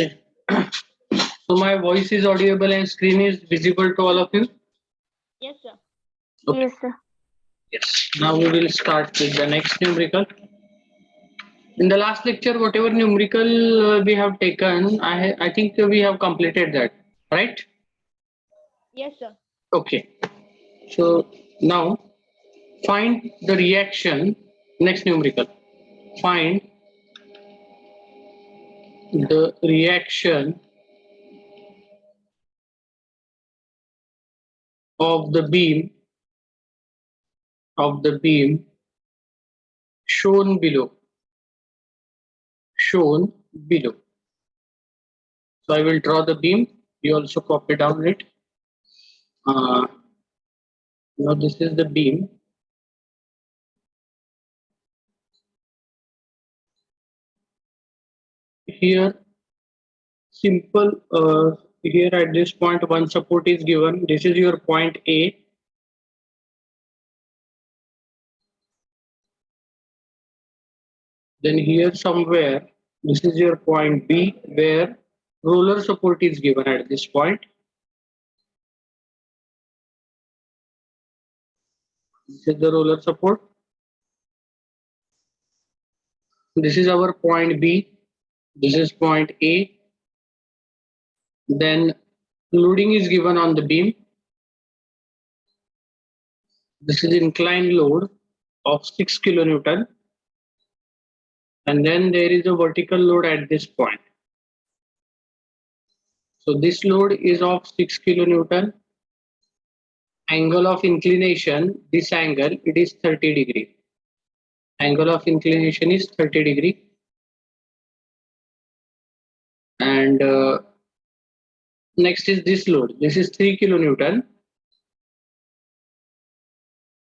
Okay. So my voice is audible and screen is visible to all of you? Yes, sir. Okay. Yes, sir. Yes. Now we will start with the next numerical. In the last lecture, whatever numerical we have taken, I think we have completed that, right? Yes, sir. Okay. So now find the reaction. Next numerical. Find the reaction of the beam shown below. Shown below. So I will draw the beam. You also copy down it. Now this is the beam. Here, simple. Here at this point, one support is given. This is your point A. Then here somewhere, this is your point B, where roller support is given at this point. This is the roller support. This is our point B. This is point A. Then loading is given on the beam. This is inclined load of 6 kilonewton. And then there is a vertical load at this point. So this load is of 6 kilonewton. Angle of inclination, this angle, it is 30 degree. Angle of inclination is 30 degree. And next is this load. This is 3 kilonewton.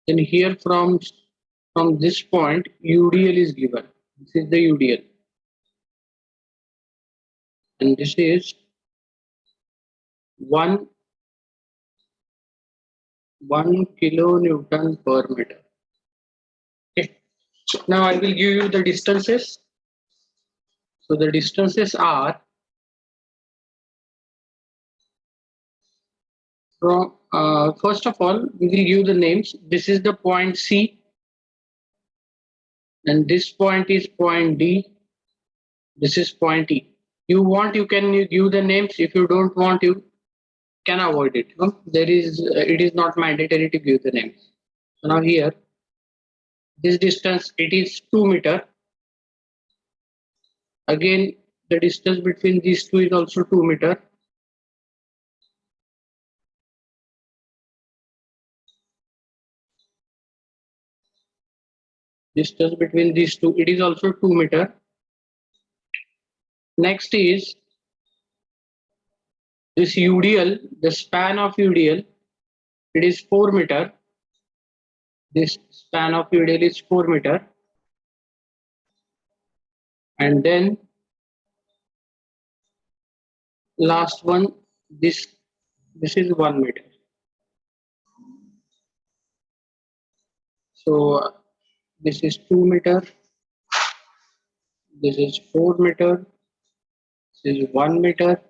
Then here from this point, UDL is given. This is the UDL. And this is 1 kilonewton per meter. Okay. Now I will give you the distances. So the distances are from first of all, we will give the names. This is the point C, and this point is point D. This is point E. You want, you can give the names. If you don't want, you can avoid it. There is it is not mandatory to give the names. So now here, this distance, it is 2 meter. Again, the distance between these two is also 2 meter. Distance between these two, it is also 2 meter. Next is this UDL, the span of UDL, it is 4 meter. This span of UDL is 4 meter. And then last one, this is 1 meter. So this is 2 meter. This is 4 meter. This is 1 meter.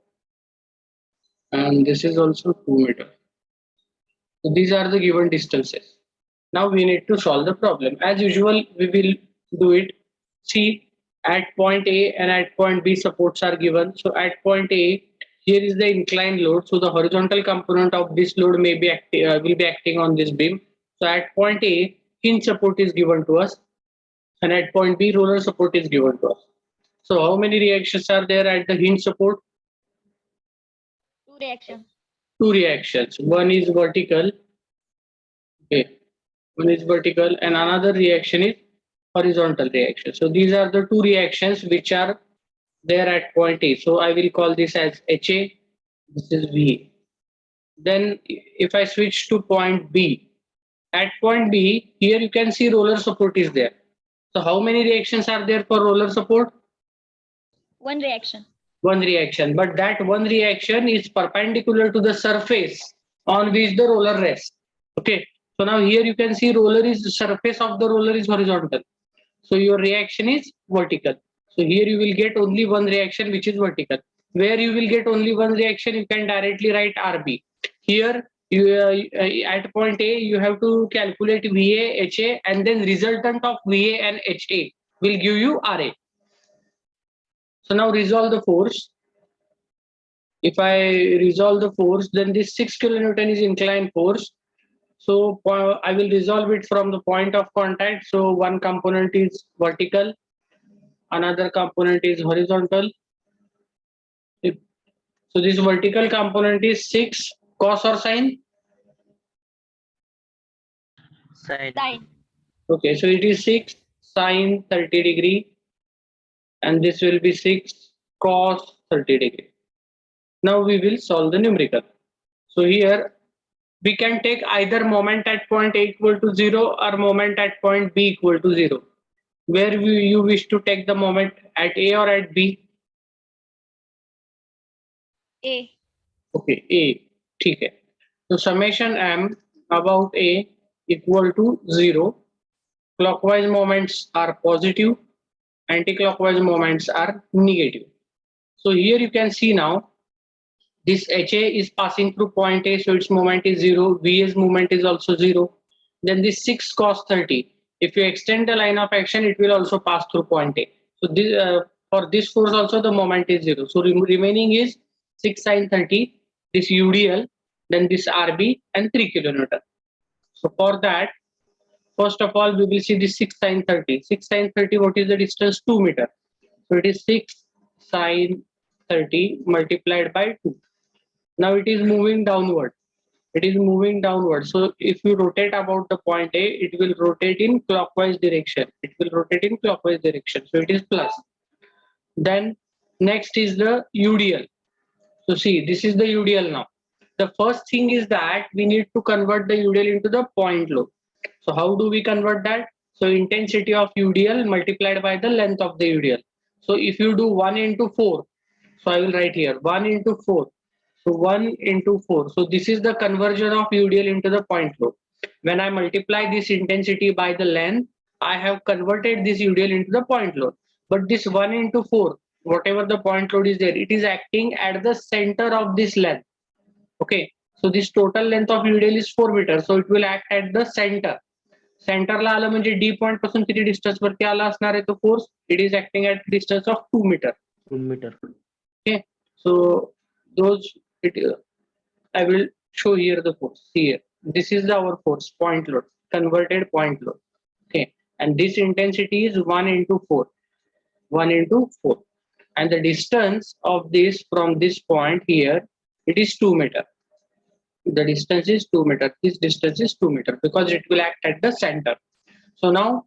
And this is also 2 meter. So these are the given distances. Now we need to solve the problem. As usual, we will do it. See, at point A and at point B supports are given. So at point A, here is the inclined load. So the horizontal component of this load may be will be acting on this beam. So at point A, hinge support is given to us, and at point B, roller support is given to us. So how many reactions are there at the hinge support? 2 reactions. 2 reactions. One is vertical. Okay. One is vertical, and another reaction is horizontal reaction. So these are the 2 reactions which are there at point A. So I will call this as HA. This is VA. Then if I switch to point B, at point B, here you can see roller support is there. So how many reactions are there for roller support? 1 reaction. 1 reaction, but that 1 reaction is perpendicular to the surface on which the roller rests. Okay. So now here you can see roller is the surface of the roller is horizontal. So your reaction is vertical. So here you will get only 1 reaction which is vertical. where you will get only one reaction, you can directly write RB. Here, at point A, you have to calculate VA, HA, and then resultant of VA and HA will give you RA. So now resolve the force. If I resolve the force, then this 6 kilonewton is inclined force. So I will resolve it from the point of contact. So one component is vertical, another component is horizontal. So this vertical component is 6 cos or sine. Sine. Okay, so it is 6 sine 30 degree, and this will be 6 cos 30 degree. Now we will solve the numerical. So here we can take either moment at point A equal to 0 or moment at point B equal to 0. Where you wish to take the moment, at A or at B? A. Okay, A. ठीक है. So summation M about A equal to 0. Clockwise moments are positive, anti-clockwise moments are negative. So here you can see now this HA is passing through point A, so its moment is 0. VA's moment is also 0. Then this 6 cos 30. If you extend the line of action, it will also pass through point A. So this for this force also the moment is 0. So remaining is 6 sin 30, this UDL, then this RB and 3 kilonewton. So for that, first of all, we will see the 6 sin 30. 6 sin 30, what is the distance? 2 meter. So it is 6 sin 30 multiplied by 2. Now it is moving downward. It is moving downward. So if you rotate about the point A, it will rotate in clockwise direction. It will rotate in clockwise direction. So it is plus. Then next is the UDL. So see, this is the UDL now. The first thing is that we need to convert the UDL into the point load. So how do we convert that? So intensity of UDL multiplied by the length of the UDL. So if you do 1 into 4, so I will write here 1 into 4. So 1 into 4. So this is the conversion of UDL into the point load. When I multiply this intensity by the length, I have converted this UDL into the point load. But this 1 into 4, whatever the point load is there, it is acting at the center of this length. Okay, so this total length of UDL is 4 meters, so it will act at the center. सेंटरला आलं म्हणजे D point पासून किती distance वरती आला असणार आहे तो force. It is acting at distance of 2 metre. 2 meter. Okay, so those I will show here the force. Here, this is our force, point load, converted point load. Okay, and this intensity is 1 into 4. 1 into 4, and the distance of this from this point here, it is 2 meter. The distance is 2 meter. This distance is 2 meter because it will act at the center. So now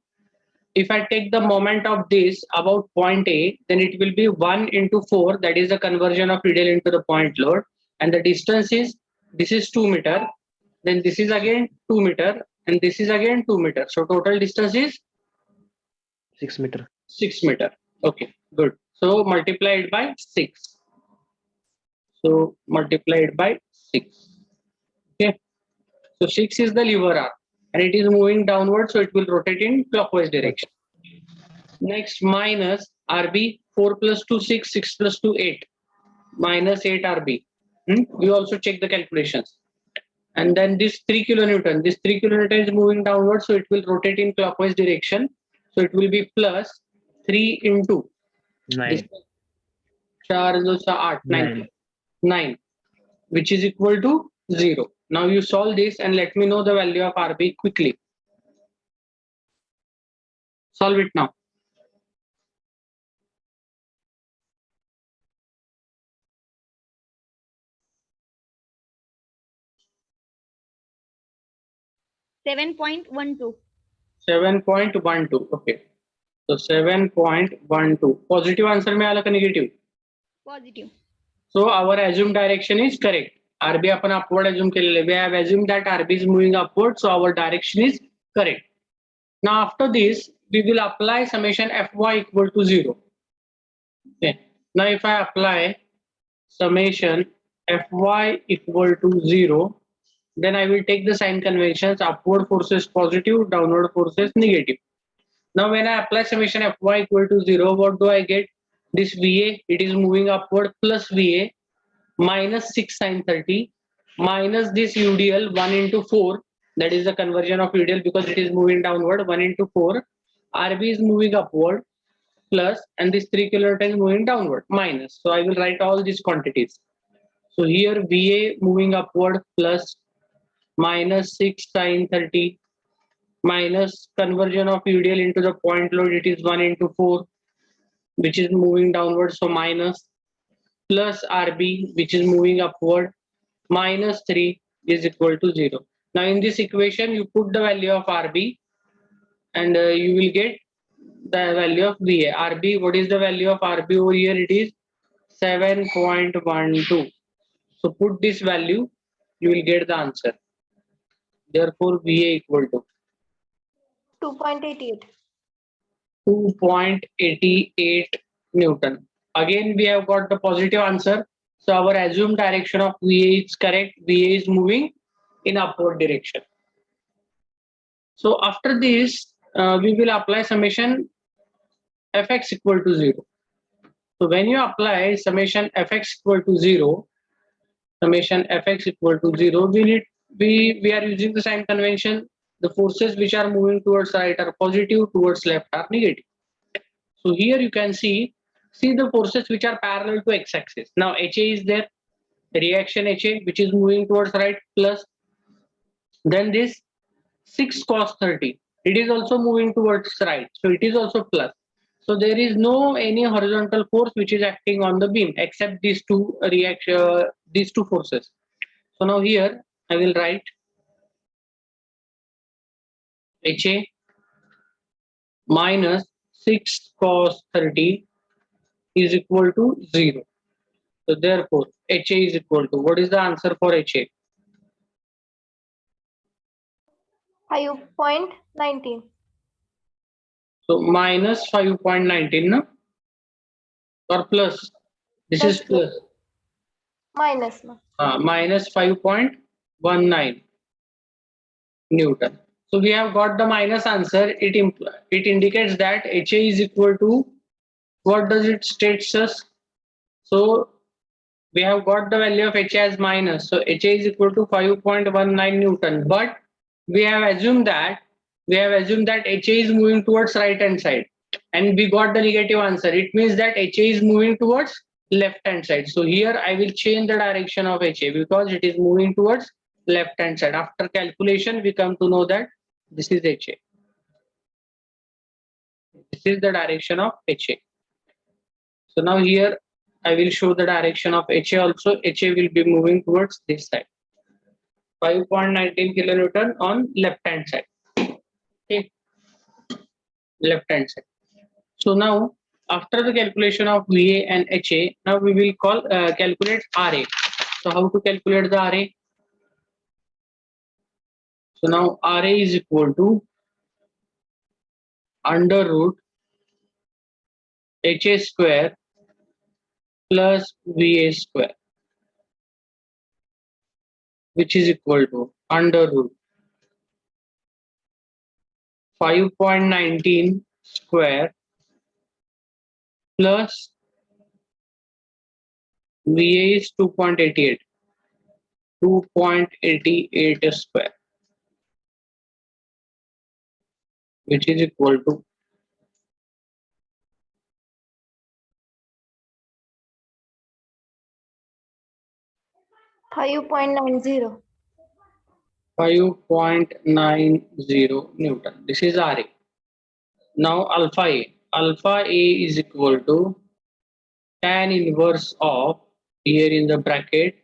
if I take the moment of this about point A, then it will be 1 into 4, that is the conversion of UDL into the point load, and the distance is, this is 2 meter, then this is again 2 meter, and this is again 2 meter. So total distance is 6 meter. 6 meter. Okay, good. So multiplied by 6. So multiplied by 6. Okay. So 6 is the lever arm, and it is moving downward, so it will rotate in clockwise direction. Next, minus RB, 4 plus 2, 6, 6 plus 2, 8, minus 8 RB. We also check the calculations. And then this 3 kilonewton, this 3 kilonewton is moving downward, so it will rotate in clockwise direction. So it will be plus 3 into 9. 9, which is equal to 0. Now you solve this and let me know the value of RB quickly. Solve it now. $7.12. 7.12. Okay. So 7.12. Positive answer मिळाला का negative? Positive. So our assumed direction is correct. RB आपण upward assume केलेले. We have assumed that RB is moving upward, so our direction is correct. Now after this, we will apply summation Fy equal to 0. Okay. Now if I apply summation Fy equal to 0, then I will take the sign conventions. Upward forces positive, downward forces negative. Now when I apply summation Fy equal to 0, what do I get? This VA, it is moving upward, plus VA minus 6 sine 30 minus this UDL 1 into 4, that is the conversion of UDL because it is moving downward, 1 into 4. RB is moving upward, plus, and this 3 kilonewton is moving downward, minus. So I will write all these quantities. So here VA moving upward, plus minus 6 sine 30 minus conversion of UDL into the point load, it is 1 into 4, which is moving downward, so minus, plus RB, which is moving upward, minus 3 is equal to 0. Now in this equation, you put the value of RB and you will get the value of VA. RB, what is the value of RB over here? It is 7.12. So put this value, you will get the answer. Therefore, VA equal to 2.88. 2.88 Newton. Again, we have got the positive answer. So our assumed direction of VA is correct. VA is moving in upward direction. So after this, we will apply summation fx equal to 0. So when you apply summation fx equal to 0, summation fx equal to 0, we are using the sign convention. The forces which are moving towards right are positive, towards left are negative. So here you can see the forces which are parallel to x-axis. Now HA is there, reaction HA which is moving towards right, plus then this 6 cos 30, it is also moving towards right, so it is also plus. So there is no any horizontal force which is acting on the beam except these two these two forces. So now here I will write HA minus 6 cos 30 is equal to 0. So therefore HA is equal to, what is the answer for HA? 5.19. So minus 5.19, no? Or plus? This is plus. Minus. No? Minus 5.19 Newton. So we have got the minus answer. It indicates that HA is equal to, what does it states us? So we have got the value of HA as minus. So HA is equal to 5.19 Newton. But we have assumed that HA is moving towards right hand side, and we got the negative answer. It means that HA is moving towards left hand side. So here I will change the direction of HA because it is moving towards left hand side. After calculation, we come to know that this is HA. This is the direction of HA. So now here I will show the direction of HA also. HA will be moving towards this side. 5.19 kilonewton on left hand side. Okay, left hand side. So now after the calculation of VA and HA, now we will calculate RA. So how to calculate the RA? So now RA is equal to under root HA square plus VA square, which is equal to under root 5.19 square plus VA is 2.88 square, which is equal to 5.90. 5.90 Newton. This is RA. Now alpha A. Alpha A is equal to tan inverse of, here in the bracket,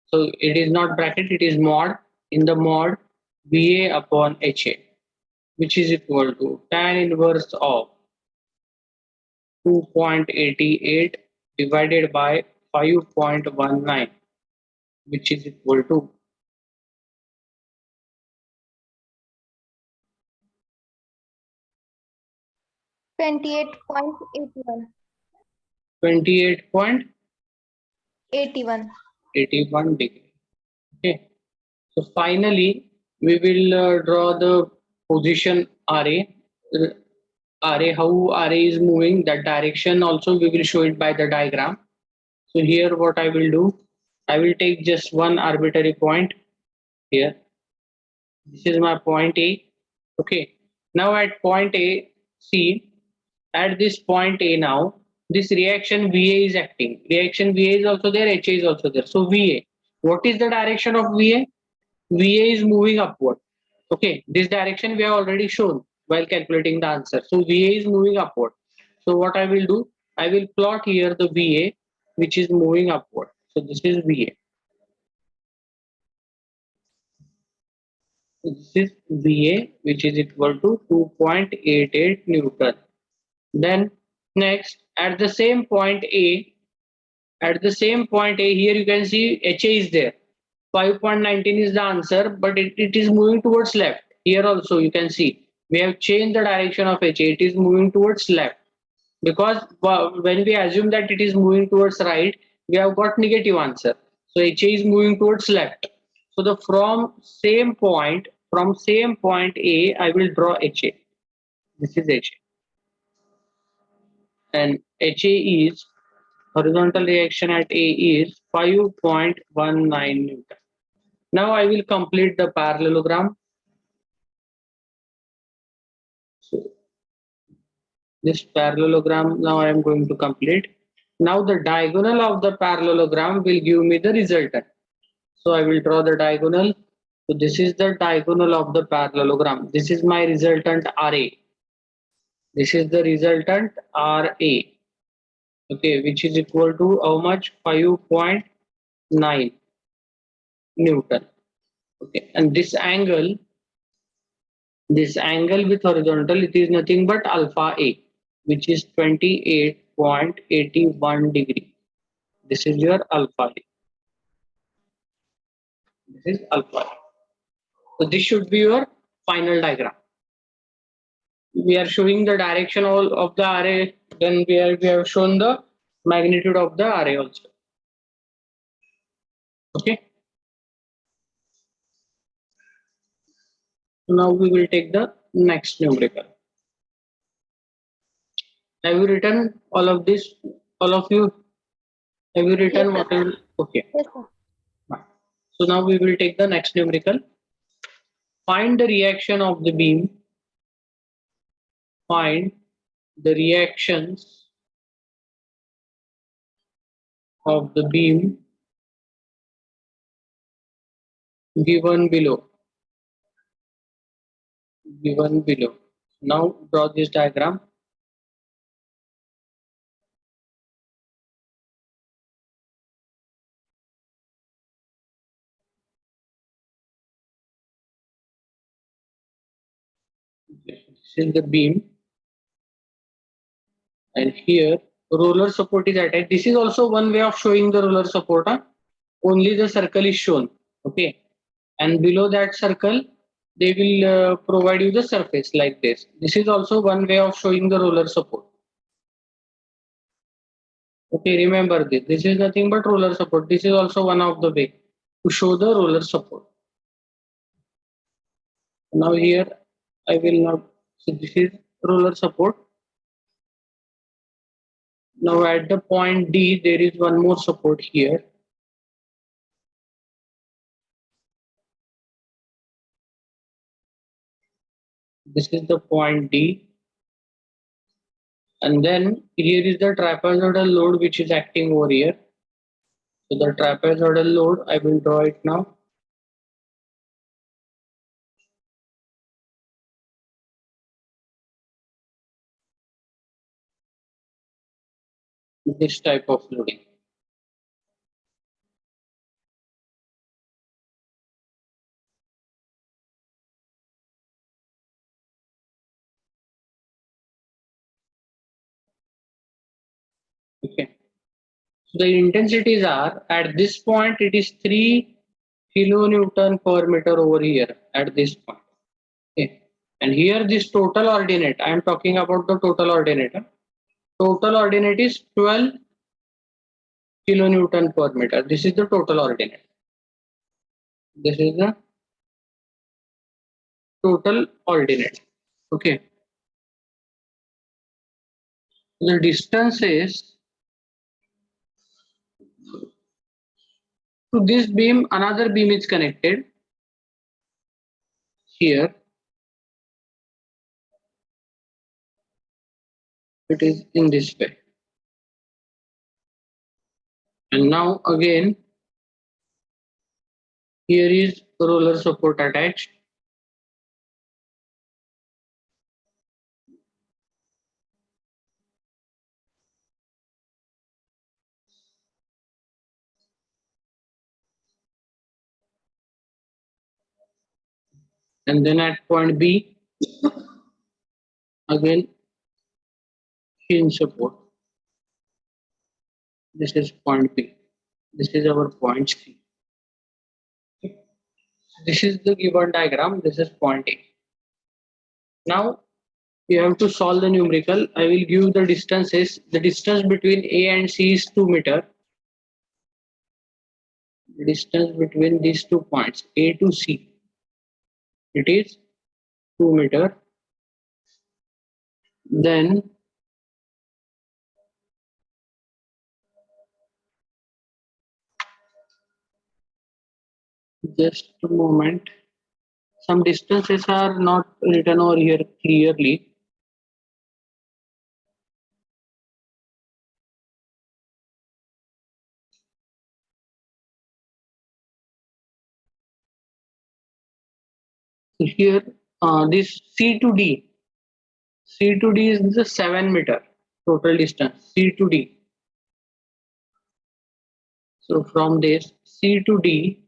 so it is not bracket, it is mod, in the mod VA upon HA, which is equal to tan inverse of 2.88 divided by 5.19, which is equal to 28.81. 28.81 81. degree. Okay. So finally, we will draw the position RA. array, how array is moving, that direction also we will show it by the diagram. So here what I will do, I will take just one arbitrary point here. This is my point A. Okay. Now at point A, see, at this point A now, this reaction VA is acting. Reaction VA is also there, HA is also there. So VA, what is the direction of VA? VA is moving upward. Okay, this direction we have already shown while calculating the answer. So VA is moving upward. So what I will do, I will plot here the VA which is moving upward. So this is VA. This is VA which is equal to 2.88 Newton. Then next at the same point A, here you can see HA is there. 5.19 is the answer, but it is moving towards left. Here also you can see we have changed the direction of HA. It is moving towards left because when we assume that it is moving towards right, we have got negative answer. So HA is moving towards left. So the from same point A, I will draw HA. This is HA, and HA is horizontal reaction at A is 5.19 Newton. Now I will complete the parallelogram. So this parallelogram now I am going to complete. Now the diagonal of the parallelogram will give me the resultant. So I will draw the diagonal. So this is the diagonal of the parallelogram. This is my resultant RA. This is the resultant RA. Okay, which is equal to how much? 5.9 Newton. Okay, and this angle with horizontal, it is nothing but alpha A, which is 28.81 degree. This is your alpha A. This is alpha A. So this should be your final diagram. We are showing the direction of the array, then we have shown the magnitude of the array also. Okay. So now we will take the next numerical. Have you written all of this? All of you? Have you written Yes, sir. whatever? Okay. Yes, sir. So now we will take the next numerical. Find the reaction of the beam. Find the reactions of the beam given below. Now draw this diagram. This is the beam, and here roller support is attached. This is also one way of showing the roller support. Only the circle is shown. Okay, and below that circle they will provide you the surface like this. This is also one way of showing the roller support. Okay, remember this. This is nothing but roller support. This is also one of the way to show the roller support. Now here I will not. So this is roller support. Now at the point D there is one more support here. This is the point D. And then here is the trapezoidal load which is acting over here. So the trapezoidal load, I will draw it now. This type of loading. Okay. So the intensities are at this point it is 3 kilonewton per meter over here at this point. Okay. And here this total ordinate, I am talking about the total ordinate. Total ordinate is 12 kilonewton per meter. This is the total ordinate. This is the total ordinate. Okay. The distance is to this beam, another beam is connected here. It is in this way. And now again, here is roller support attached. And then at point B, again hinge support. This is point B. This is our point C. This is the given diagram. This is point A. Now you have to solve the numerical. I will give the distances. The distance between A and C is 2 meter. The distance between these 2 points, A to C, it is 2 meter. Then just a moment. Some distances are not written over here clearly. So here, this C to D. C to D is the 7 meter total distance. C to D. So from this C to D,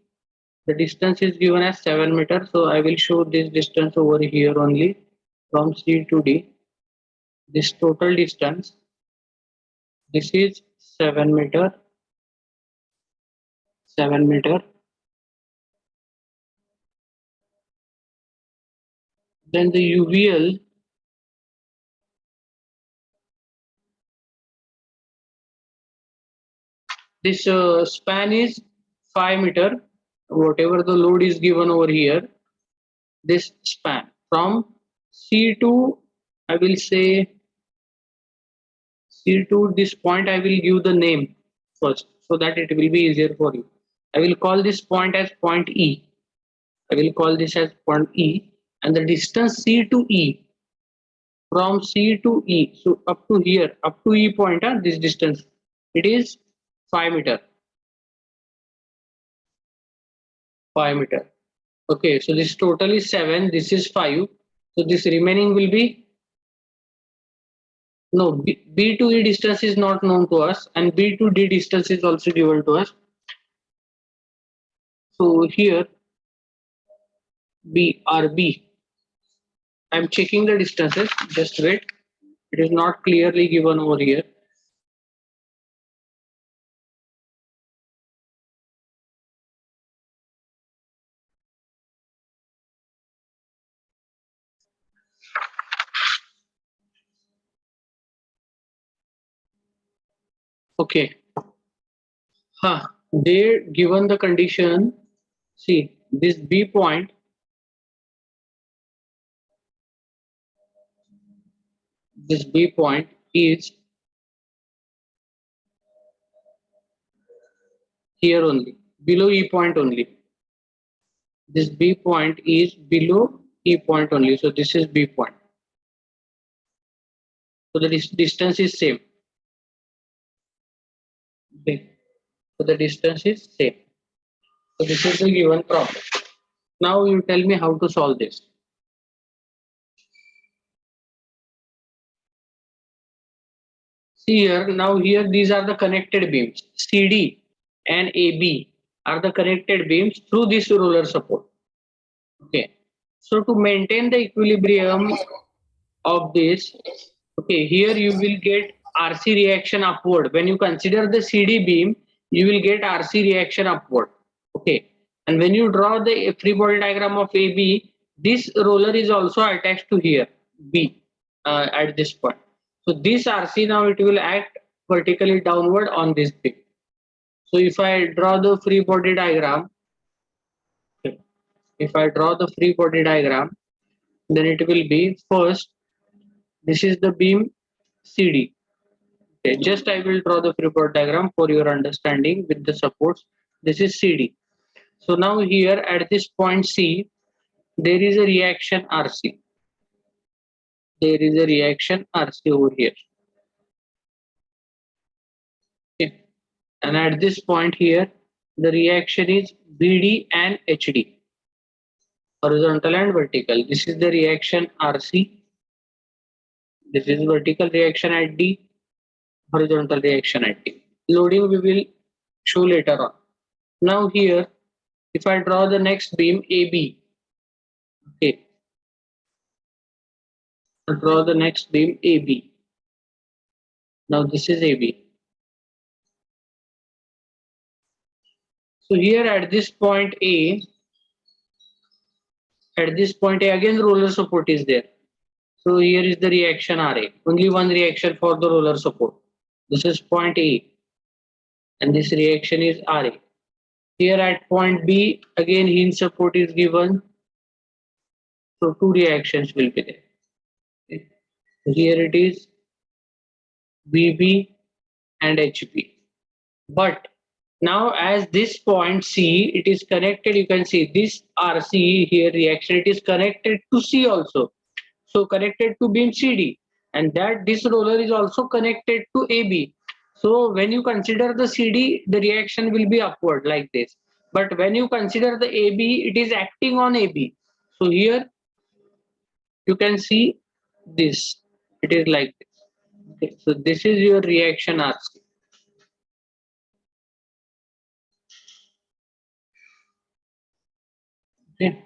the distance is given as 7 meter. So I will show this distance over here only from C to D. This total distance, this is 7 meter. 7 meter. Then the UVL, this span is 5 meter. Whatever the load is given over here, this span from C to, I will say C to this point, I will give the name first so that it will be easier for you. I will call this point as point E. I will call this as point E, and the distance C to E, from C to E, so up to here, up to E point, this distance, it is 5 meter. 5 meter. Okay, so this total is 7, this is 5. So this remaining will be, no, B to E distance is not known to us, and B to D distance is also given to us. So here B R B. I'm checking the distances, just wait. It is not clearly given over here. Okay. They given the condition. See this B point. This B point is here only, below E point only. This B point is below E point only. So this is B point. So the distance is same. Okay. So the distance is same. So this is the given problem. Now you tell me how to solve this. See here, now here these are the connected beams. CD and AB are the connected beams through this roller support. Okay. So to maintain the equilibrium of this, okay, here you will get RC reaction upward. When you consider the CD beam, you will get RC reaction upward. Okay. And when you draw the free body diagram of AB, this roller is also attached to here, B, at this point. So this RC now it will act vertically downward on this beam. So if I draw the free body diagram, okay, if I draw the free body diagram, then it will be first, this is the beam CD. Okay, just I will draw the freeboard diagram for your understanding with the supports. This is CD. So now here at this point C, there is a reaction RC. There is a reaction RC over here. Okay. And at this point here, the reaction is BD and HD, horizontal and vertical. This is the reaction RC. This is vertical reaction at D, horizontal reaction at D. Loading we will show later on. Now here, if I draw the next beam AB, okay, I draw the next beam AB. Now this is AB. So here at this point A, again roller support is there. So here is the reaction RA. Only one reaction for the roller support. This is point A, and this reaction is RA. Here at point B, again hinge support is given. So two reactions will be there. Okay. Here it is BB and HB. But now as this point C, it is connected, you can see this RC here reaction, it is connected to C also. So connected to beam CD, and that this roller is also connected to AB. So when you consider the CD, the reaction will be upward like this. But when you consider the AB, it is acting on AB. So here you can see this. It is like this. Okay. So this is your reaction RC. Okay.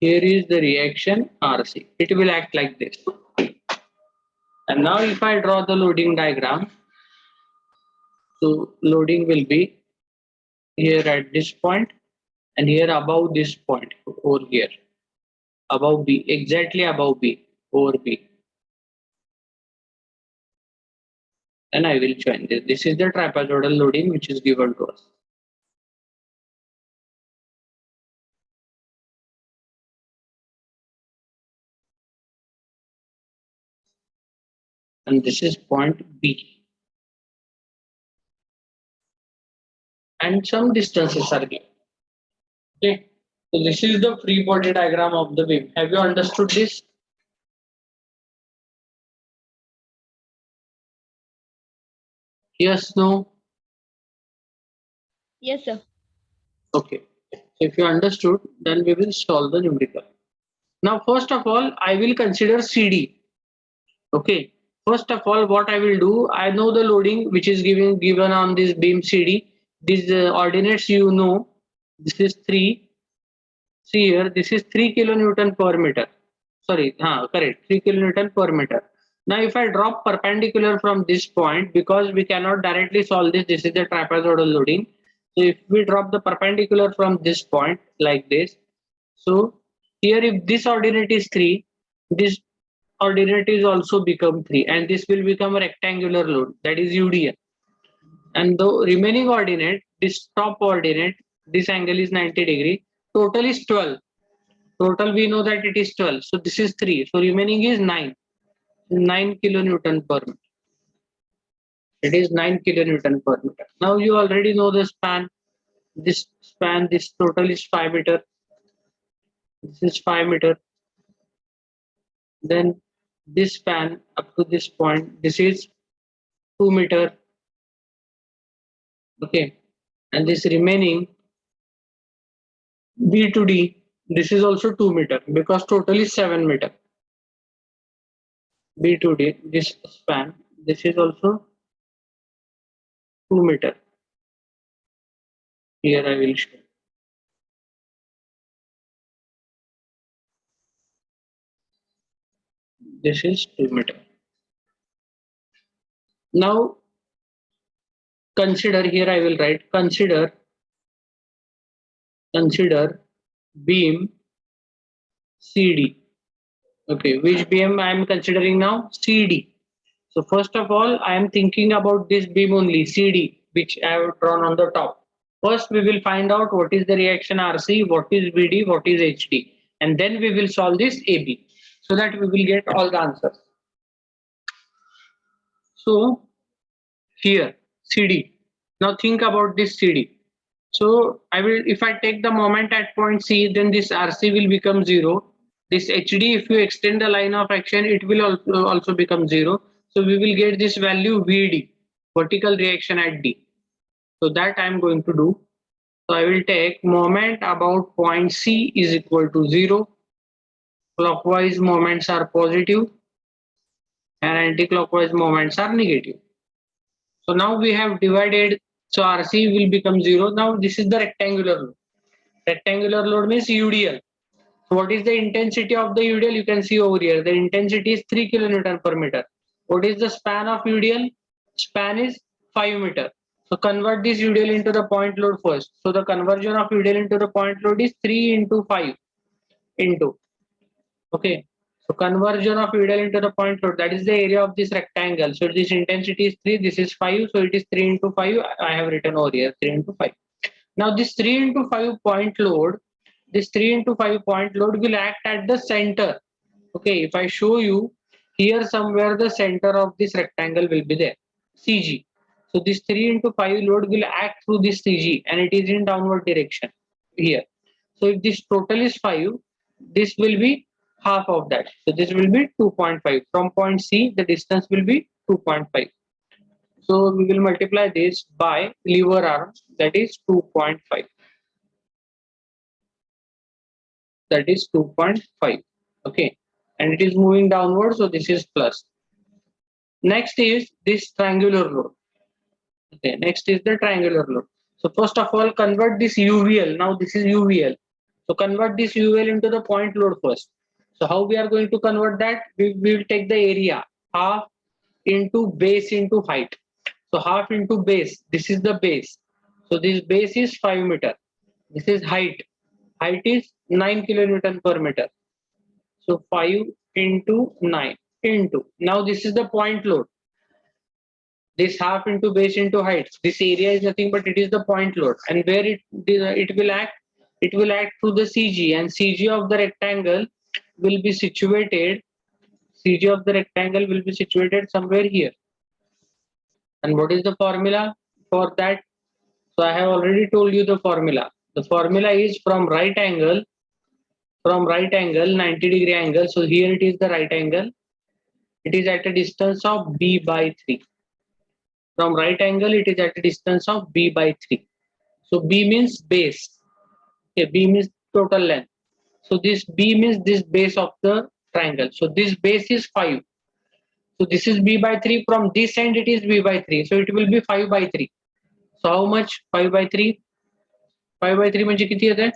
Here is the reaction RC. It will act like this. And now if I draw the loading diagram, so loading will be here at this point and here above this point over here. Above B, exactly above B, over B. And I will join this. This is the trapezoidal loading which is given to us. And this is point B. And some distances are given. Okay. So this is the free body diagram of the beam. Have you understood this? Yes, no? Yes, sir. Okay. So if you understood, then we will solve the numerical. Now, first of all, I will consider CD. Okay. First of all, what I will do, I know the loading which is given on this beam CD. These ordinates you know. This is 3. See here, this is 3 kilonewton per meter. Sorry, correct, 3 kilonewton per meter. Now, if I drop perpendicular from this point, because we cannot directly solve this, this is the trapezoidal loading. So, if we drop the perpendicular from this point like this, so here if this ordinate is 3, this ordinate is also become 3, and this will become a rectangular load, that is UDL. And the remaining ordinate, this top ordinate, this angle is 90 degree, total is 12. Total we know that it is 12. So this is 3. So remaining is 9. 9 kilonewton per meter. It is 9 kilonewton per meter. Now you already know the span. This span, this total is 5 meter. This is 5 meter. Then this span up to this point, this is 2 meter. Okay. And this remaining B to D, this is also 2 meter because total is 7 meter. B to D, this span, this is also 2 meter. Here I will show. This is 2 meter. Now consider, here I will write consider beam CD. Okay, which beam I am considering now? CD. So first of all, I am thinking about this beam only, CD, which I have drawn on the top. First, we will find out what is the reaction RC, what is BD, what is HD. and then we will solve this AB so that we will get all the answers. So here CD. Now think about this CD. So I will, if I take the moment at point C, then this RC will become 0. This HD, if you extend the line of action, it will also become 0. So we will get this value VD, vertical reaction at D. So that I am going to do. So I will take moment about point C is equal to 0. Clockwise moments are positive and anti-clockwise moments are negative. So now we have divided, so RC will become 0. Now this is the rectangular load. Rectangular load means UDL. So what is the intensity of the UDL? You can see over here. The intensity is 3 kilonewton per meter. What is the span of UDL? Span is 5 meter. So convert this UDL into the point load first. So the conversion of UDL into the point load is 3 into 5 into. Okay. So conversion of UDL into the point load, that is the area of this rectangle. So this intensity is 3, this is 5. So it is 3 into 5. I have written over here 3 into 5. Now this 3 into 5 point load, this 3 into 5 point load will act at the center. Okay, if I show you here somewhere, the center of this rectangle will be there, CG. So this 3 into 5 load will act through this CG and it is in downward direction here. So if this total is 5, this will be half of that. So this will be 2.5. From point C, the distance will be 2.5. So we will multiply this by lever arm, that is 2.5. That is 2.5. Okay, and it is moving downward, so this is plus. Next is this triangular load. Okay, next is the triangular load. So first of all, convert this UVL. Now this is UVL. So convert this UVL into the point load first. So how we are going to convert that? We will take the area, half into base into height. So half into base. This is the base. So this base is 5 meter. This is height. Height is 9 kilonewton per meter. So 5 into 9 into. Now this is the point load. This half into base into height. This area is nothing but it is the point load. And where it will act? It will act through the CG, and CG of the rectangle will be situated. CG of the rectangle will be situated somewhere here. And what is the formula for that? So I have already told you the formula. The formula is from right angle 90-degree angle. So here it is the right angle. It is at a distance of B by 3. From right angle, it is at a distance of B by 3. So B means base. Okay, B means total length. So this B means this base of the triangle. So this base is 5. So this is B by 3. From this end, it is B by 3. So it will be 5 by 3. So how much? 5 by 3. 5 by 3 म्हणजे किती येत आहे?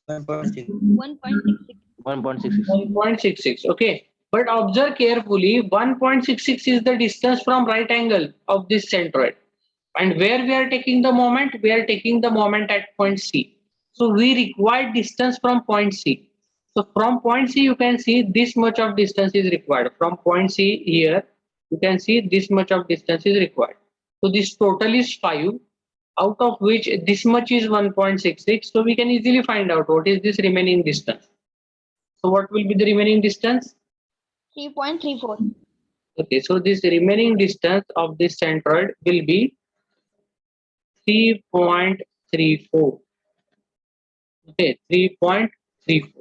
1.66. 1.66. 1.66. Okay. But observe carefully, 1.66 is the distance from right angle of this centroid. And where we are taking the moment? We are taking the moment at point C. So we require distance from point C. So from point C, you can see this much of distance is required. From point C here, you can see this much of distance is required. So this total is 5, out of which this much is 1.66. So we can easily find out what is this remaining distance. So what will be the remaining distance? 3.34. Okay, so this remaining distance of this centroid will be 3.34. Okay, 3.34.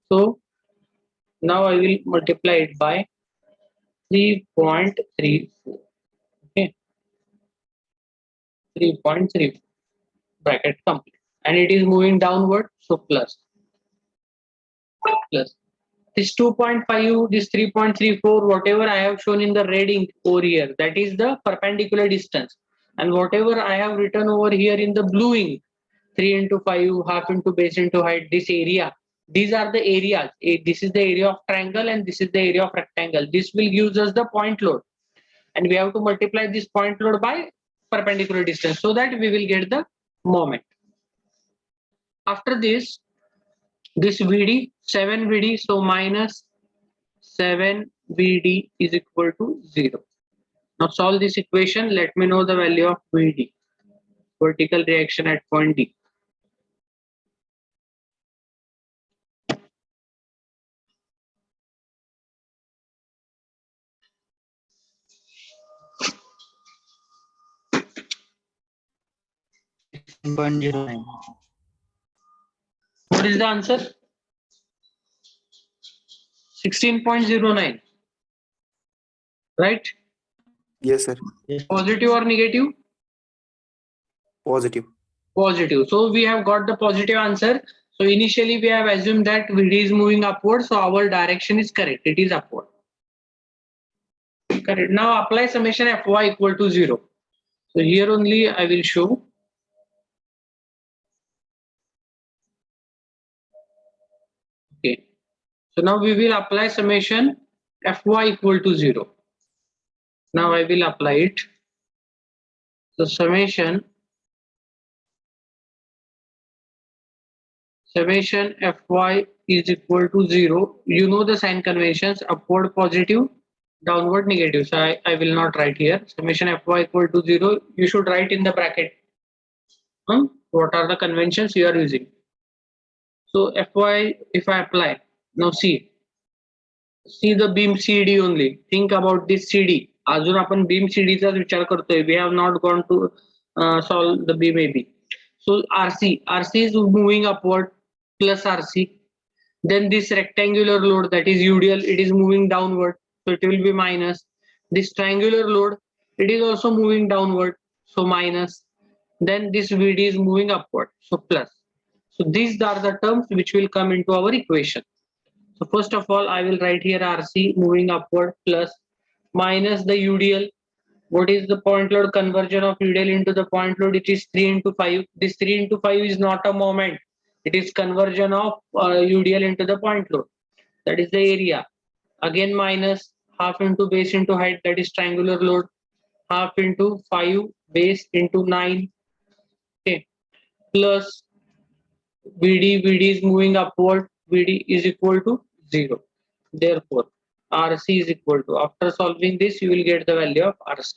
So now I will multiply it by 3.34. Okay, 3.34. Bracket complete. And it is moving downward, so plus. This 2.5, this 3.34, whatever I have shown in the red ink over here, that is the perpendicular distance. And whatever I have written over here in the blue ink, 3 into 5, half into base into height, this area, these are the areas. This is the area of triangle and this is the area of rectangle. This will give us the point load. And we have to multiply this point load by perpendicular distance so that we will get the moment. After this VD, 7 VD, so minus 7 VD is equal to 0. Now solve this equation. Let me know the value of VD. vertical reaction at point D. What is the answer? 16.09. Right? Yes, sir. Positive or negative? Positive. Positive. So we have got the positive answer. So initially we have assumed that VD is moving upward, so our direction is correct. It is upward. Correct. Now apply summation Fy equal to 0. So here only I will show. Okay. So now we will apply summation Fy equal to 0. Now I will apply it. So summation Fy is equal to 0. You know the sign conventions: upward positive, downward negative. So I will not write here. Summation Fy equal to 0. You should write in the bracket. What are the conventions you are using? So Fy, if I apply, now see the beam CD only. Think about this CD. अजून आपण beam CD चा विचार करतोय. We have not gone to solve the beam AB. So RC is moving upward plus RC. Then this rectangular load, that is UDL, it is moving downward, so it will be minus. This triangular load, it is also moving downward, so minus. Then this VD is moving upward, so plus. So these are the terms which will come into our equation. So first of all, I will write here RC moving upward plus minus the UDL. What is the point load conversion of UDL into the point load? It is 3 into 5. This 3 into 5 is not a moment. It is conversion of UDL into the point load. That is the area. Again minus half into base into height, that is triangular load. Half into 5 base into 9. Okay. Plus VD is moving upward. VD is equal to 0. Therefore, RC is equal to, after solving this, you will get the value of RC.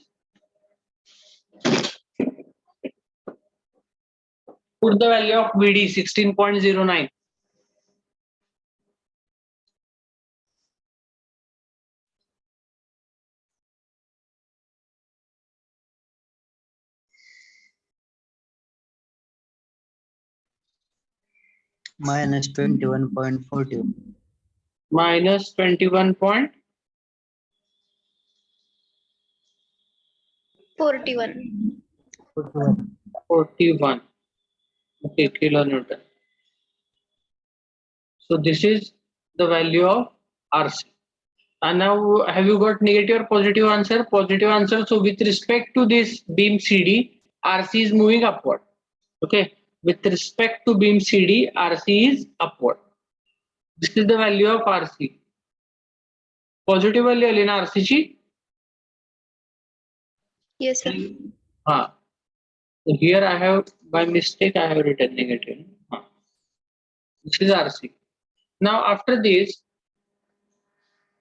Put the value of VD 16.09. minus 21.40. Minus 21.41. 41. Okay, kilonewton. So this is the value of RC. And now have you got negative or positive answer? Positive answer. So with respect to this beam CD, RC is moving upward. Okay. With respect to beam CD, RC is upward. This is the value of RC. Positive value आली ना RC ची? Yes, sir. So here I have, by mistake, I have written negative. This is RC. Now after this,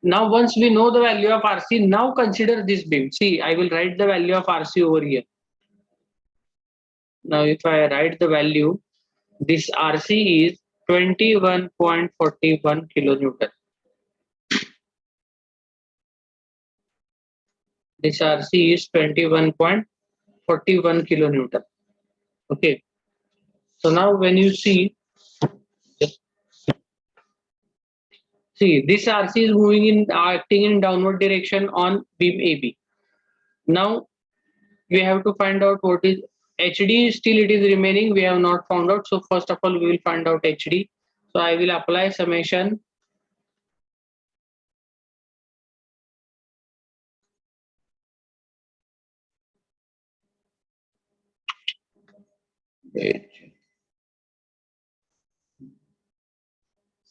now once we know the value of RC, now consider this beam. See, I will write the value of RC over here. Now if I write the value, this RC is 21.41 kilonewton. This RC is 21.41 kilonewton. Okay. So now when you see this RC is moving in, acting in downward direction on beam AB. Now we have to find out what is HD. Still it is remaining, we have not found out. So first of all we will find out HD. So I will apply summation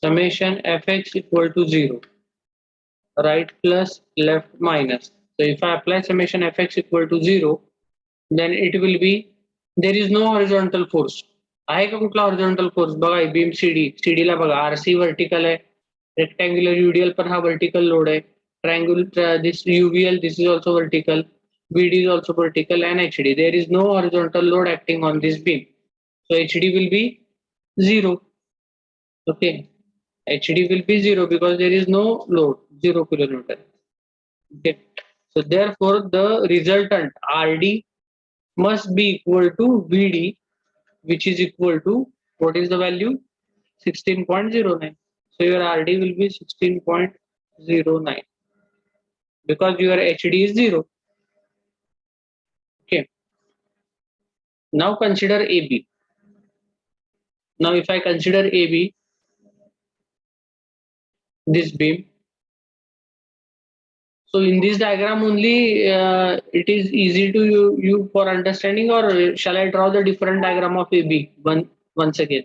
summation fx equal to 0, right plus left minus. So if I apply summation fx equal to 0, then it will be, there is no horizontal force. आहे का कुठला horizontal force? बघा beam CD ला बघा RC vertical आहे, rectangular UDL पण हा vertical load आहे, triangular this UVL, this is also vertical, VD is also vertical, and HD. There is no horizontal load acting on this beam. So HD will be 0. Okay. HD will be 0 because there is no load, 0 kilonewton. Okay. So therefore the resultant RD must be equal to VD, which is equal to, what is the value? 16.09. So your RD will be 16.09 because your HD is 0. Okay. Now consider AB. Now if I consider AB, this beam. So in this diagram only it is easy to you for understanding, or shall I draw the different diagram of AB once again?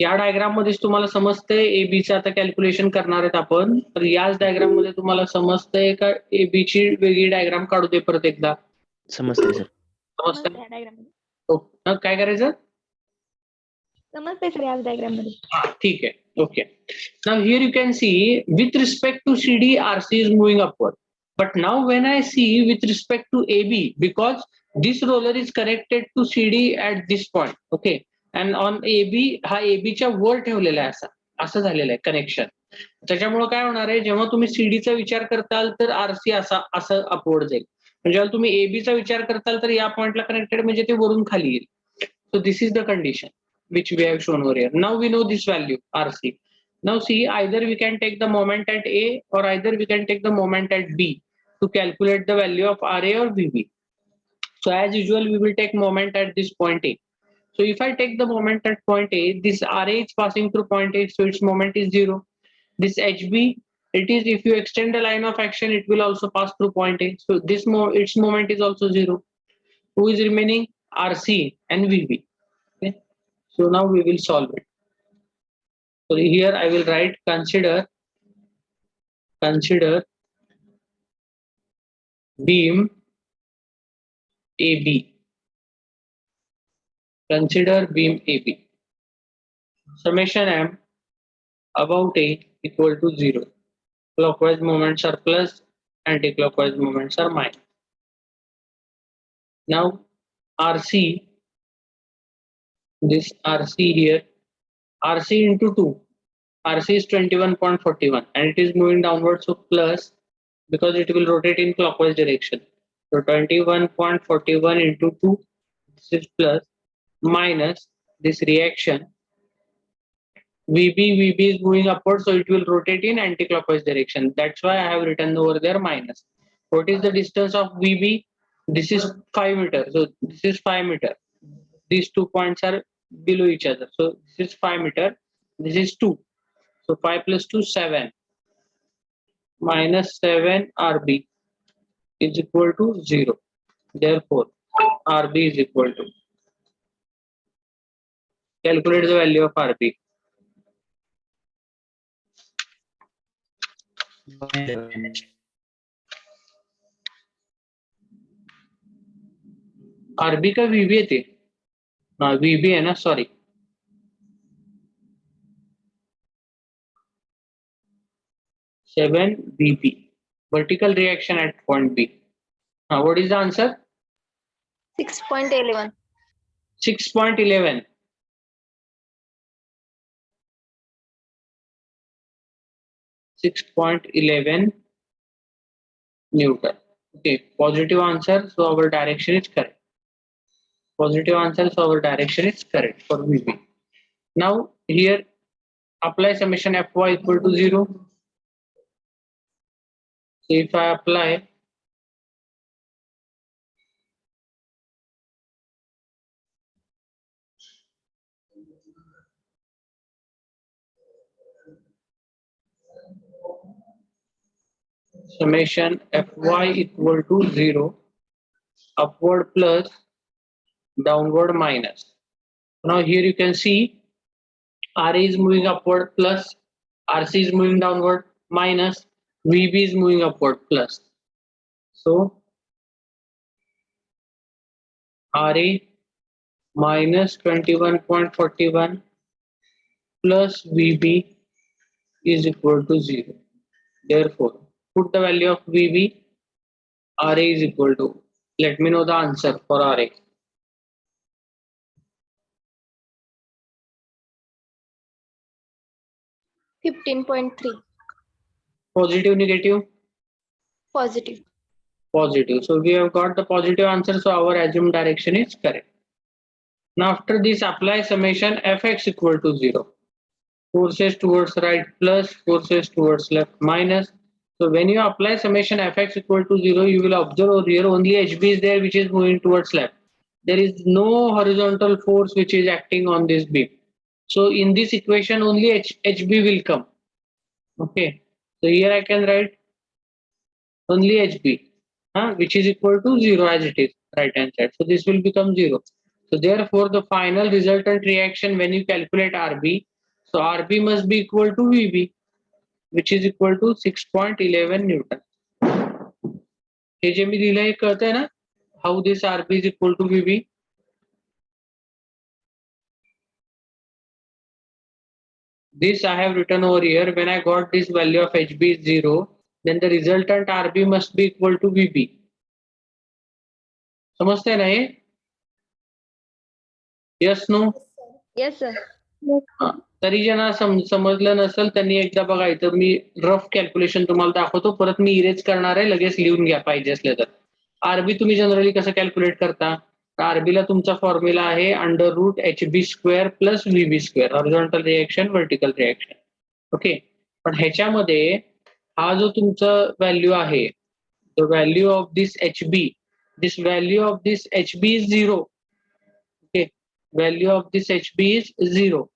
या diagram मध्येच तुम्हाला समजतंय एबीचं आता calculation करणार आहेत आपण, तर याच डायग्राम मध्ये तुम्हाला समजतंय का एबीची वेगळी डायग्राम काढू दे परत एकदा. समजतंय सर. समजतंय. काय करायचं? समजतंय सर याच डायग्राम मध्ये. ठीक आहे. Okay. Now here you can see with respect to CD, RC is moving upward. But now when I see with respect to AB, because this roller is connected to CD at this point, okay, and on AB हा AB च्या वर ठेवलेला आहे, असं झालेलं आहे connection. त्याच्यामुळे काय होणार आहे, जेव्हा तुम्ही सीडीचा विचार करताल तर आरसी असं अपवर्ड जाईल. जेव्हा तुम्ही एबीचा विचार करताल तर या पॉइंटला कनेक्टेड म्हणजे ते वरून खाली येईल. So this is the condition which we have shown over here. Now we know this value RC. Now see, either we can take the moment at A or either we can take the moment at B to calculate the value of RA or VB. So as usual, we will take moment at this point A. So if I take the moment at point A, this RA is passing through point A, so its moment is 0. This HB, it is, if you extend the line of action, it will also pass through point A. So this its moment is also 0. Who is remaining? RC and VB. Okay. So now we will solve it. So here I will write consider beam AB. Consider beam AB. Summation M about A equal to 0. Clockwise moments are plus, anti-clockwise moments are minus. Now RC, this RC here, RC into 2. RC is 21.41 and it is moving downward, so plus, because it will rotate in clockwise direction. So 21.41 into 2, this is plus, minus this reaction. VB is moving upward, so it will rotate in anti-clockwise direction. That's why I have written over there minus. What is the distance of VB? This is 5 meters. So this is 5 meters. These 2 points are below each other. So this is 5 meters. This is 2. So 5 plus 2, 7. Minus 7 RB is equal to 0. Therefore, RB is equal to. Calculate the value of RB. 0.11. RB का VB है थे? हाँ VB है ना, sorry. 7 VB. Vertical reaction at point B. Now what is the answer? 6.11. 6.11. 6.11 Newton. Okay, positive answer, so our direction is correct. Positive answer, so our direction is correct for VB. Now here apply summation Fy equal to 0. So if I apply summation Fy equal to 0, upward plus, downward minus. Now here you can see RA is moving upward plus, RC is moving downward minus, VB is moving upward plus. So RA minus 21.41 plus VB is equal to 0. Therefore, put the value of VB RA is equal to, let me know the answer for RA. $15.3. Positive, negative? Positive. Positive. So we have got the positive answer, so our assumed direction is correct. Now after this, apply summation fx equal to 0. Forces towards right plus, forces towards left minus. So when you apply summation fx equal to 0, you will observe over here only HB is there which is moving towards left. There is no horizontal force which is acting on this beam. So in this equation only HB will come. Okay. So here I can write only HB, which is equal to 0 as it is right hand side. So this will become 0. So therefore the final resultant reaction when you calculate RB, so RB must be equal to VB, which is equal to 6.11 Newton. हे जे मी दिलंय कळतंय ना, how this RB is equal to VB? This I have written over here. When I got this value of HB is 0, then the resultant RB must be equal to VB. समजते ना हे? Yes, no? Yes, sir. तरी ज्यांना समजलं नसेल त्यांनी एकदा बघा, इथं मी रफ कॅल्क्युलेशन तुम्हाला दाखवतो, परत मी इरेज करणार आहे, लगेच लिहून घ्या पाहिजे असले तर. आरबी तुम्ही जनरली कसं कॅल्क्युलेट करता? आरबी ला तुमचा फॉर्म्युला आहे √HB² plus VB², horizontal reaction, vertical reaction. Okay. पण ह्याच्यामध्ये हा जो तुमचा व्हॅल्यू आहे, the value of this HB, this value of this HB is 0. Okay, value of this HB is 0.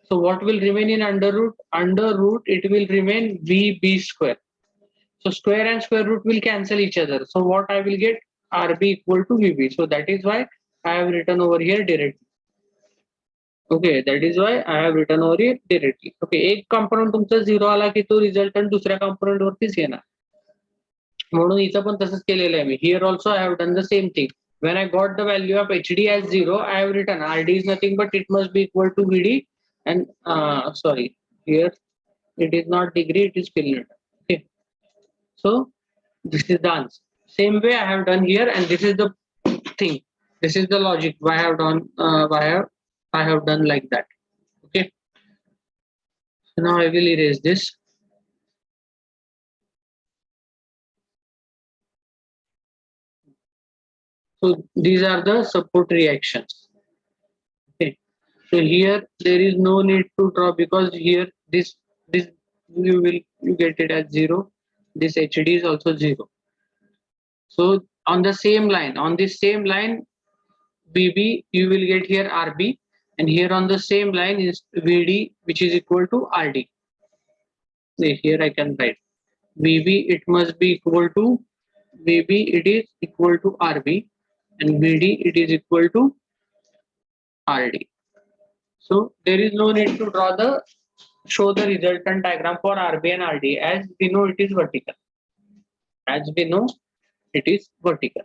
So what will remain in under root? Under root it will remain VB². So square and square root will cancel each other. So what I will get? RB equal to VB. So that is why I have written over here directly. Okay, that is why I have written over here directly. Okay, एक component तुमचा 0 आला की तो resultant दुसऱ्या component वरतीच येणार. म्हणून इथं पण तसंच केलेलं आहे मी. Here also I have done the same thing. When I got the value of HD as 0, I have written RD is nothing but it must be equal to VD, and sorry, here it is not degree, it is kilometer. Okay, so this is the answer. Same way I have done here, and this is the thing. This is the logic why I have done I have done like that. Okay, so now I will erase this. So these are the support reactions. Okay, so here there is no need to draw, because here this you get it as 0. This HD is also 0. So on the same line, on this same line VB, you will get here RB, and here on the same line is VD, which is equal to RD. See, here I can write VB, it must be equal to VB, it is equal to RB, and VD, it is equal to RD. So there is no need to show the resultant diagram for RB and RD, as we know it is vertical. As we know it is vertical.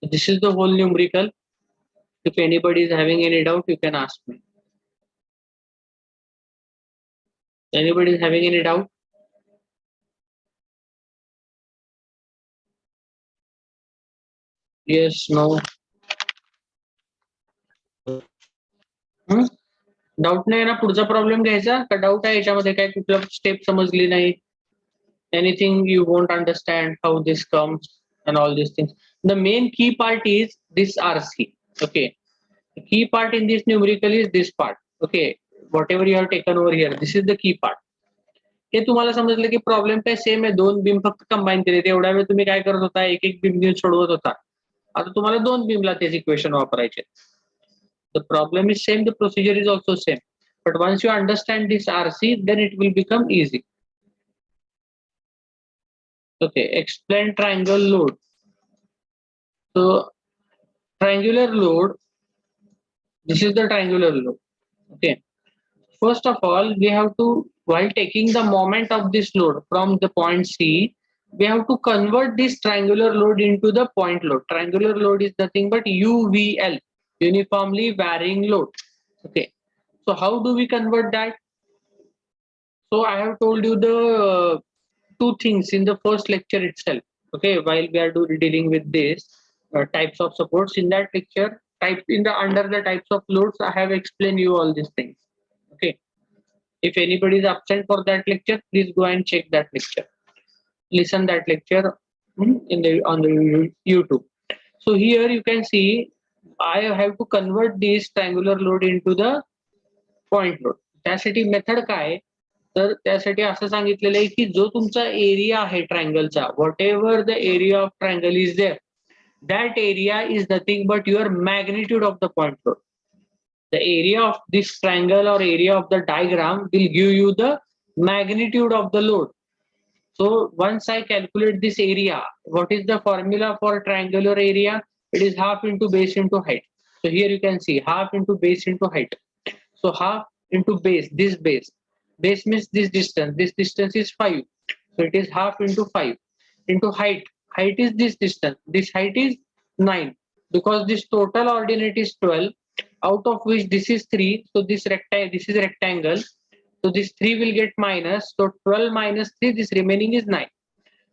So this is the whole numerical. If anybody is having any doubt, you can ask me. Anybody is having any doubt? Yes, no. Doubt नाही ना? पुढचा problem घ्यायचा का? Doubt आहे याच्यामध्ये? काय कुठला step समजली नाही? Anything you won't understand how this comes and all these things? The main key part is this RC. Okay, the key part in this numerical is this part. Okay, whatever you have taken over here, this is the key part. हे तुम्हाला समजलं की problem काय same आहे, दोन beam फक्त combine केले. एवढ्या वेळ तुम्ही काय करत होता? एक एक बीम घेऊन सोडवत होता. आता तुम्हाला दोन बीमला तेच इक्वेशन वापरायचे. The problem is same, the procedure is also same, but once you understand this RC, then it will become easy. Okay, explain triangle load. So triangular load, this is the triangular load. Okay, first of all we have to, while taking the moment of this load from the point C, we have to convert this triangular load into the point load. Triangular load is nothing but UVL, uniformly varying load. Okay, so how do we convert that? So I have told you the two things in the first lecture itself. Okay, while we are dealing with this types of supports in that lecture, under the types of loads, I have explained you all these things. Okay, if anybody is absent for that lecture, please go and check that lecture. Listen that lecture on the YouTube. So here you can see I have to convert this triangular load into the point load. त्यासाठी method काय, तर त्यासाठी असं सांगितलेलं आहे की जो तुमचा एरिया आहे ट्रायंगलचा, whatever the area of triangle is there, that area is nothing but your magnitude of the point load. The area of this triangle or area of the diagram will give you the magnitude of the load. So once I calculate this area, what is the formula for triangular area? It is half into base into height. So here you can see half into base into height. So half into base, this base means this distance is 5. So it is half into 5 into height. Height is this distance, this height is 9, because this total ordinate is 12, out of which this is 3. So this is rectangle. So this 3 will get minus. So 12 minus 3, this remaining is 9.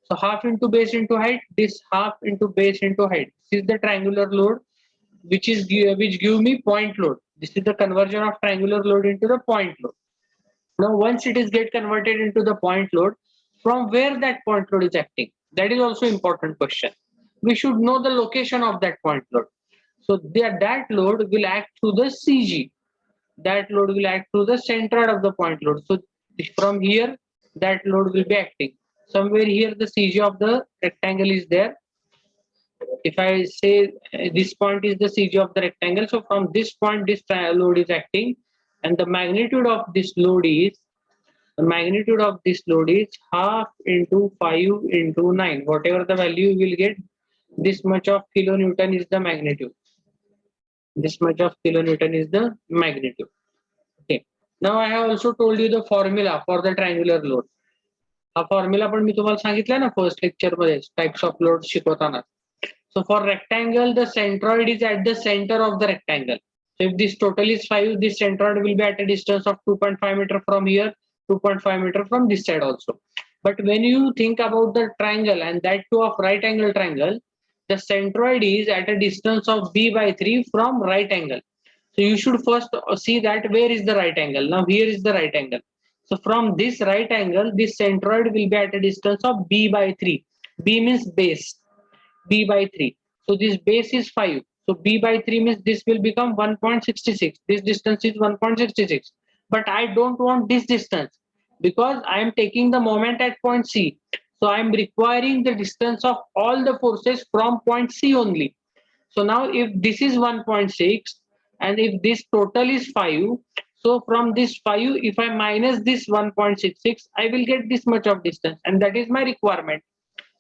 So half into base into height, this half into base into height. This is the triangular load, which give me point load. This is the conversion of triangular load into the point load. Now once it is get converted into the point load, from where that point load is acting, that is also important question. We should know the location of that point load. So that load will act through the CG. That load will act through the centroid of the point load. So from here, that load will be acting. Somewhere here the CG of the rectangle is there. If I say this point is the CG of the rectangle, so from this point this load is acting, and the magnitude of this load is half into 5 into 9. Whatever the value you will get, this much of kilonewton is the magnitude. This much of kilonewton is the magnitude. Okay. Now I have also told you the formula for the triangular load. हा formula पण मी तुम्हाला सांगितलं ना first lecture मध्ये types of load शिकवताना. So for rectangle, the centroid is at the center of the rectangle. So if this total is 5, this centroid will be at a distance of 2.5 meter from here, 2.5 meter from this side also. But when you think about the triangle, and that too of right angle triangle, the centroid is at a distance of b/3 from right angle. So you should first see that where is the right angle. Now here is the right angle. So from this right angle, this centroid will be at a distance of b/3. B means base. b/3. So this base is 5. So b/3 means this will become 1.66. This distance is 1.66. But I don't want this distance because I am taking the moment at point C. So I am requiring the distance of all the forces from point C only. So now if this is 1.6 and if this total is 5, so from this 5, if I minus this 1.66, I will get this much of distance, and that is my requirement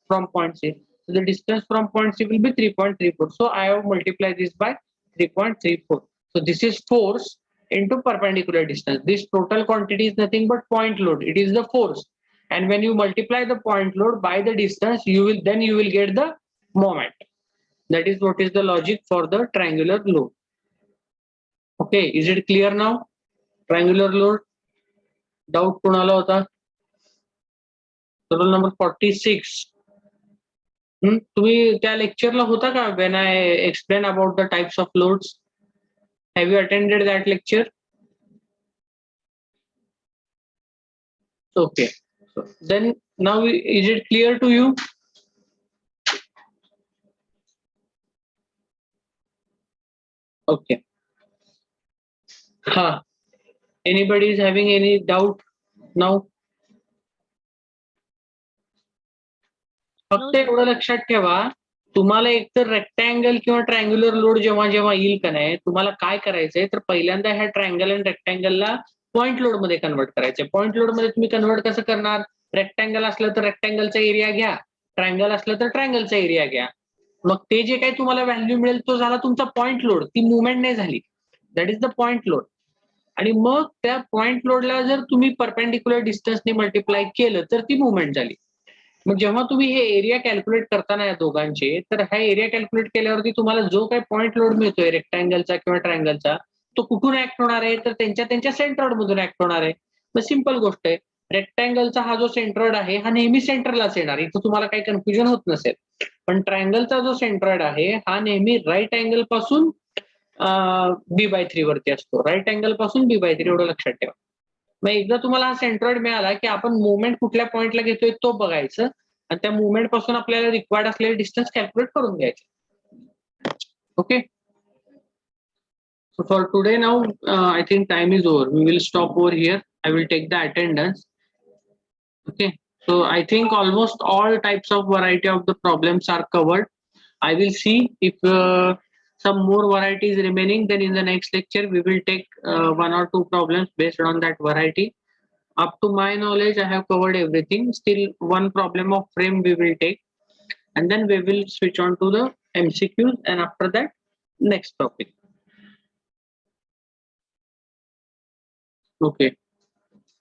from point C. So the distance from point C will be 3.34. So I have multiplied this by 3.34. So this is force into perpendicular distance. This total quantity is nothing but point load. It is the force. And when you multiply the point load by the distance, you will get the moment. That is what is the logic for the triangular load. Okay, is it clear now? Triangular load. Doubt kunala hota? Roll number 46. तुम्ही त्या लेक्चरला होता का when I explain about the types of loads? Have you attended that lecture? Okay. So then now is it clear to you? Okay. Anybody is having any doubt now? फक्त एवढं लक्षात ठेवा, तुम्हाला एकतर रेक्टँगल किंवा ट्रायंग्युलर लोड जेव्हा जेव्हा येईल का नाही, तुम्हाला काय करायचंय तर पहिल्यांदा ह्या ट्रायंगल आणि रेक्टँगलला पॉइंट लोड मध्ये कन्वर्ट करायचंय. पॉइंट लोड मध्ये तुम्ही कन्वर्ट कसं करणार? रेक्टँगल असलं तर रेक्टँगलचा एरिया घ्या, ट्रायंगल असलं तर ट्रायंगलचा एरिया घ्या. मग ते जे काही तुम्हाला व्हॅल्यू मिळेल तो झाला तुमचा पॉइंट लोड. ती मुवमेंट नाही झाली, that is the point load. आणि मग त्या पॉइंट लोडला जर तुम्ही परपेंडिक्युलर डिस्टन्सने मल्टिप्लाय केलं तर ती मुवमेंट झाली. मग जेव्हा तुम्ही हे एरिया कॅल्क्युलेट करताना या दोघांचे, तर हा एरिया कॅल्क्युलेट केल्यावरती तुम्हाला जो काही पॉइंट लोड मिळतोय रेक्टँगलचा किंवा ट्रायंगलचा, तो कुठून ऍक्ट होणार आहे तर त्यांच्या सेंट्रॉइड मधून ऍक्ट होणार आहे. मग सिंपल गोष्ट आहे, रेक्टँगलचा हा जो सेंट्रॉइड आहे हा नेहमी सेंटरलाच येणार, इथं तुम्हाला काही कन्फ्युजन होत नसेल. पण ट्रायंगलचा जो सेंट्रॉइड आहे हा नेहमी राईट अँगल पासून B/3 वरती असतो. राईट अँगल पासून B/3 एवढं लक्षात ठेवा. मग एकदा तुम्हाला हा सेंट्रॉइड मिळाला की आपण मुवमेंट कुठल्या पॉईंटला घेतोय तो बघायचं आणि त्या मुवमेंट पासून आपल्याला रिक्वायर्ड असलेले डिस्टन्स कॅल्क्युलेट करून घ्यायचे. Okay. So for today now, I think time is over. We will stop over here. I will take the attendance. Okay. So I think almost all types of variety of the problems are covered. I will see if some more variety is remaining. Then in the next lecture we will take one or two problems based on that variety. Up to my knowledge, I have covered everything. Still one problem of frame we will take, and then we will switch on to the MCQs, and after that next topic. Okay,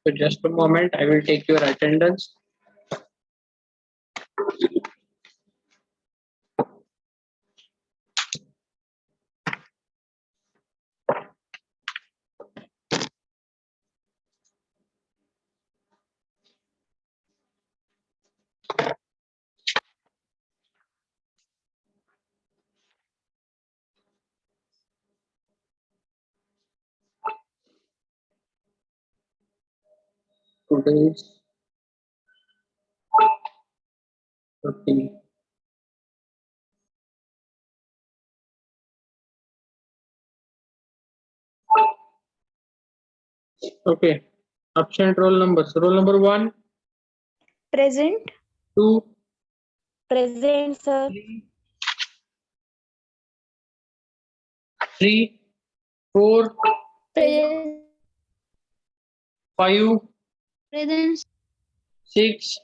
so just a moment, I will take your attendance. Today is 13. Okay, absent roll numbers. Roll number 1, Present. 2, Present, sir. 3, 4, Present. 5, Present. 6,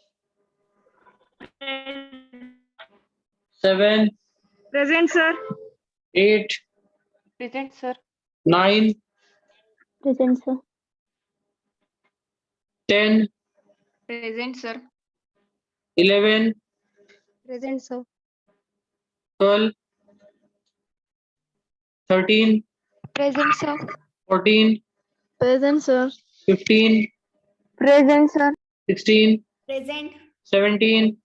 7, Present, sir. 8, Present, sir. 9, Present, sir. 10, Present, sir. 11, Present, sir. 12, 13, Present, sir. 14, Present, sir. 15, Present, sir. 16, Present. 17,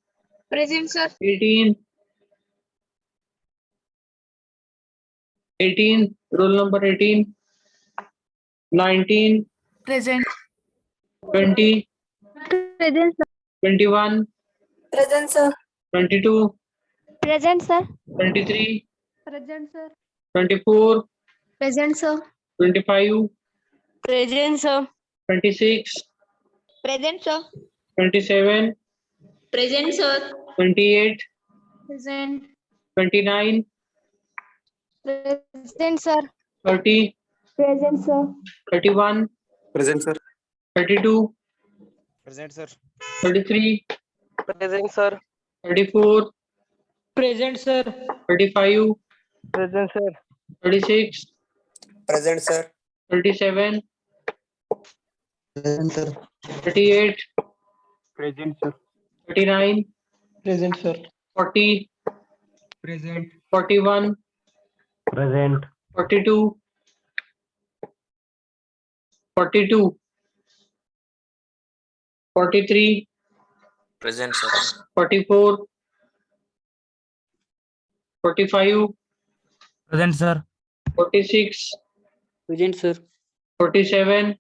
Present, sir. 18, 18, roll number 18, 19, Present. 20, Present, sir. 21, Present, sir. 22, Present, sir. 23, Present, sir. 24, Present, sir. 25, Present, sir. 26, Present, sir. 27, Present, sir. 28, Present. 29, Present, sir. 30, Present, sir. 31, Present, sir. 32, Present, sir. 33, Present, sir. 34, Present, sir. 35, Present, sir. 36, Present, sir. 37, Present, sir. 38, Present, sir. 39, Present, sir. 40, Present. 41, Present. 42, 42, 43, Present, sir. 44, 45, Present, sir. 46, Present, sir. 47,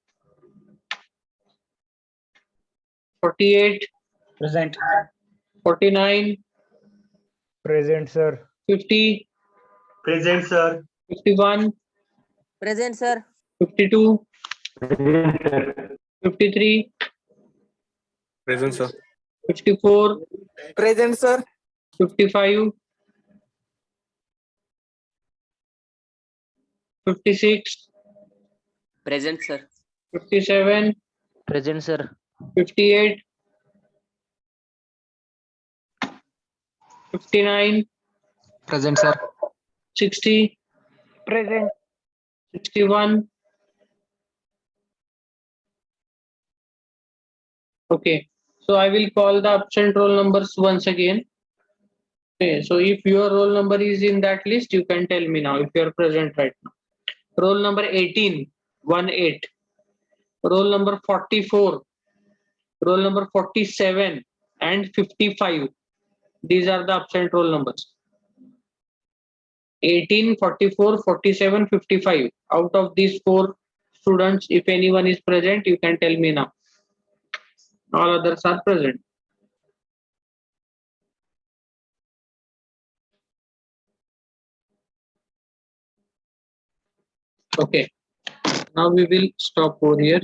48, Present. 49, Present, sir. 50, Present, sir. 51, Present, sir. 52, Present, sir. 53, Present, sir. 54, Present, sir. 55, 56, Present, sir. 57, Present, sir. 58, 59, Present, sir. 60, Present. 61. Okay, so I will call the absent roll numbers once again. Okay, so if your roll number is in that list, you can tell me now if you are present right now. Roll number 18, 18. Roll number 44, roll number 47 and 55. These are the absent roll numbers. 18, 44, 47, 55. Out of these four students, if anyone is present, you can tell me now. All others are present. Okay. Now we will stop over here.